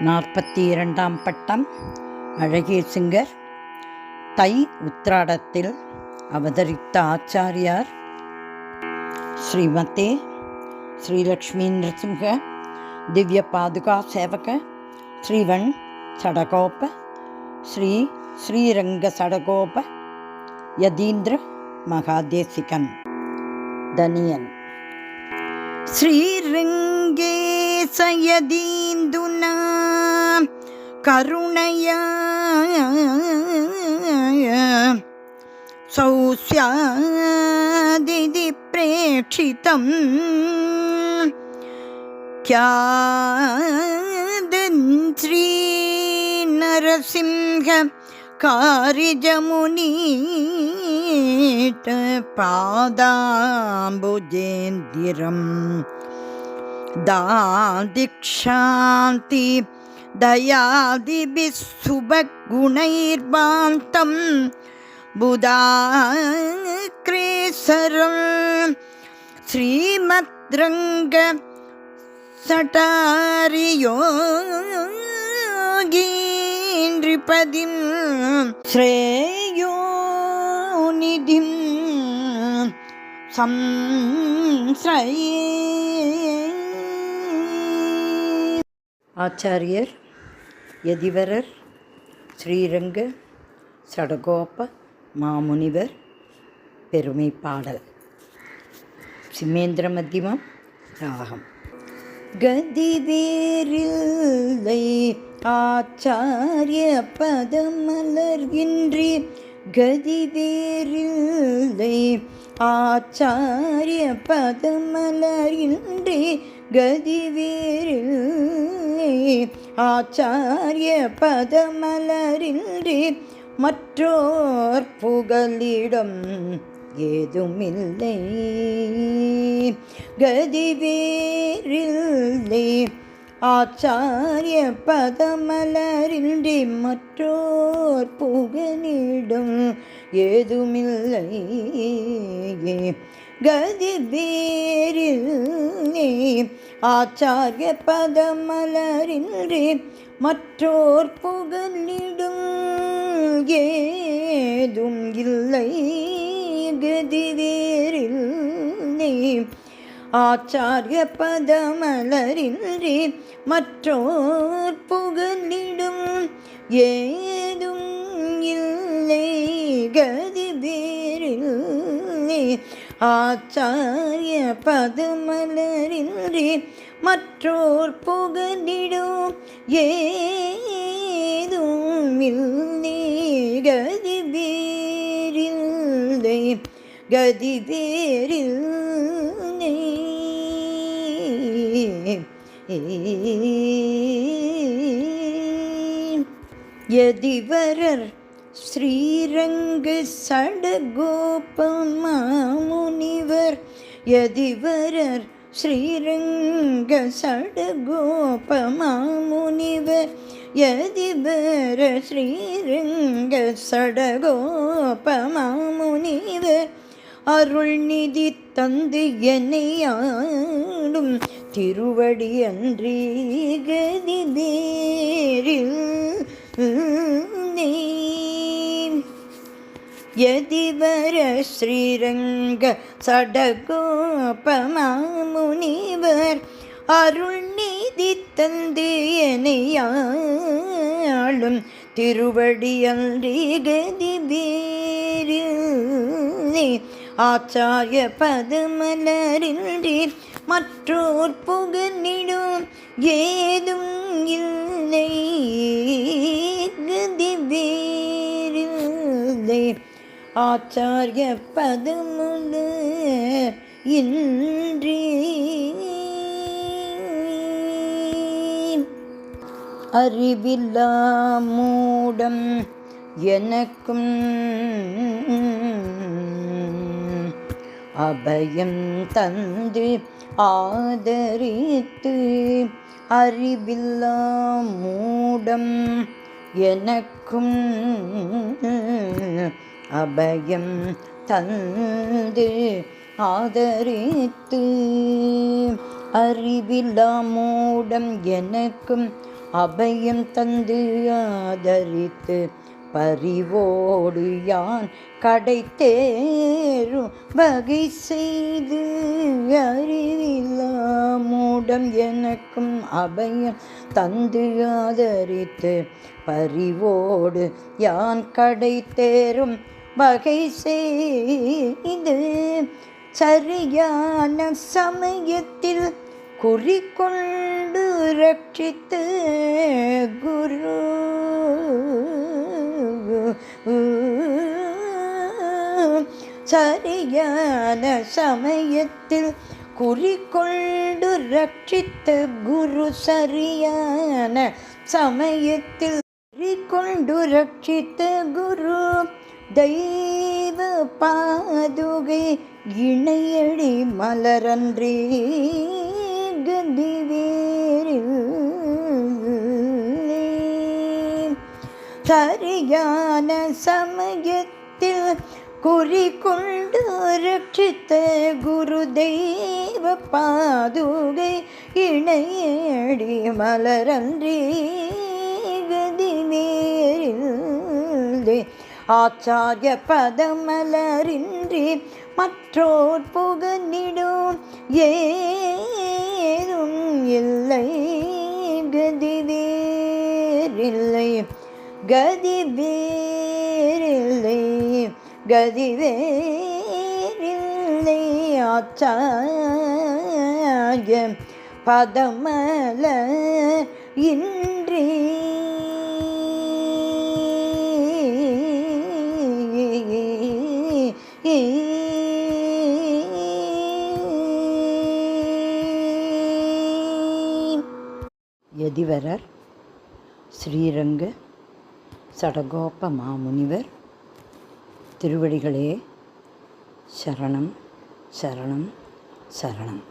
42ஆம் பட்டம் அழகிய சிங்கர். தை உத்திராடத்தில் அவதரித்த ஆச்சாரியார் ஸ்ரீமதே ஸ்ரீலக்ஷ்மி நரசிம்ஹ திவ்ய பாதுகா சேவக ஸ்ரீவன் சடகோப ஸ்ரீ ஸ்ரீரங்க சடகோப யதீந்திர மகாதேசிகன் தனியன். ஸ்ரீரங்கேச யதீந்துனா கருணயா சௌஸ்யாதிதி பிரேட்சிதம் க்யாதன் ஸ்ரீ நரசிம்ஹ காரிஜமுனீட பாதாம்புஜேந்திரம் தாதிக்ஷாந்தி தயாதிபிஸ் சுபகுணைர்பாந்தம் புதாக்ரேசரம் ஸ்ரீமத்ரங்க சட்டாரியோகீந்திரிபதிம் ஸ்ரேயோநிதிம் சம்ஸ்ரயே. ஆச்சாரியர் யதிவரர் ஸ்ரீரங்க சடகோப மாமுனிவர் பெருமை பாடல். சிம்மேந்திர மத்தியமம் ராகம். கதிவேரில்லை ஆச்சாரிய பதமலர்கின்றி கதிவேரில்லை ஆச்சாரிய பதமலர்கின்றி கதிவேரில்லை ஆச்சாரிய பதமலரின்றி மற்றோர் புகலிடம் ஏதுமில்லை. கதிவேரில்லை ஆச்சாரிய பதமலரின்றி மற்றோர் புகலிடம் ஏதுமில்லை. கதிவேரில்லை ஆச்சாரிய பதமலரின்றி மற்றோர் புகலிடும் ஏதும் இல்லை. கதிவேரில்லை ஆச்சாரிய பதமலரின்றி மற்றோர் புகலிடும் ஏதும் இல்லை. கதிவேரில்லை ஆச்சாரிய பதமலரின்றி மற்றோர் புகலிடும் ஏதும் இல்லை. கதிவேரில்லை கதிவேரில்லை. யதிவரர் ஸ்ரீரங்க சடகோப மாமுனிவர் யதிவரர் ஸ்ரீரங்க சடகோப மாமுனிவர் யதிவர ஸ்ரீரங்க சடகோப மாமுனிவர் அருள்நிதி தந்து என்னை ஆடும் திருவடி அன்றி கதிவேரில் யதிவர ஸ்ரீரங்க சடகோப மாமுனிவர் அருள்நிதி தந்து என்னை ஆளும் திருவடி அன்றி கதிவேரில்லை ஆச்சாரிய பதமலரின்றி மற்றோர் புகலிடும் ஏதும் இல்லை. கதிவேரில்லை ஆச்சாரிய பதமலர் இன்றி. அறிவில்லா மூடம் எனக்கும் அபயம் தந்து ஆதரித்து அறிவில்லா மூடம் எனக்கும் அபயம் தந்து ஆதரித்து அறிவில்லா மூடம் எனக்கும் அபயம் தந்து ஆதரித்து பரிவோடு யான் கடை தேரும் வகை செய்து அறிவில்லா மூடம் எனக்கும் அபயம் தந்து ஆதரித்து பரிவோடு யான் கடை தேரும் வகை செய்து சரியான சமயத்தில் குறிக்கொண்டு ரட்சித்து குரு சரியான சமயத்தில் குறிக்கொண்டு ரட்சித்த குரு சரியான சமயத்தில் குறிக்கொண்டு ரட்சித்த குரு தெய்வ பாதுகை இணையடி மலரன்றி கதி வேறில்லை. சரியான சமயத்தில் குறிக்கொண்டு ரட்சித்த குரு தெய்வ பாதுகை இணையடி மலரன்றி கதி வேறில்லை. ஆச்சாரிய பதமலரின்றி மற்றோர் புகனிடும் ஏதும் இல்லை. கதிவேறில்லை கதிவேறில்லை கதிவேறில்லை. ஆச்சாரிய பதமல இன்றி யதிவரர் ஸ்ரீரங்க சடகோப மாமுனிவர் திருவடிகளே சரணம் சரணம் சரணம்.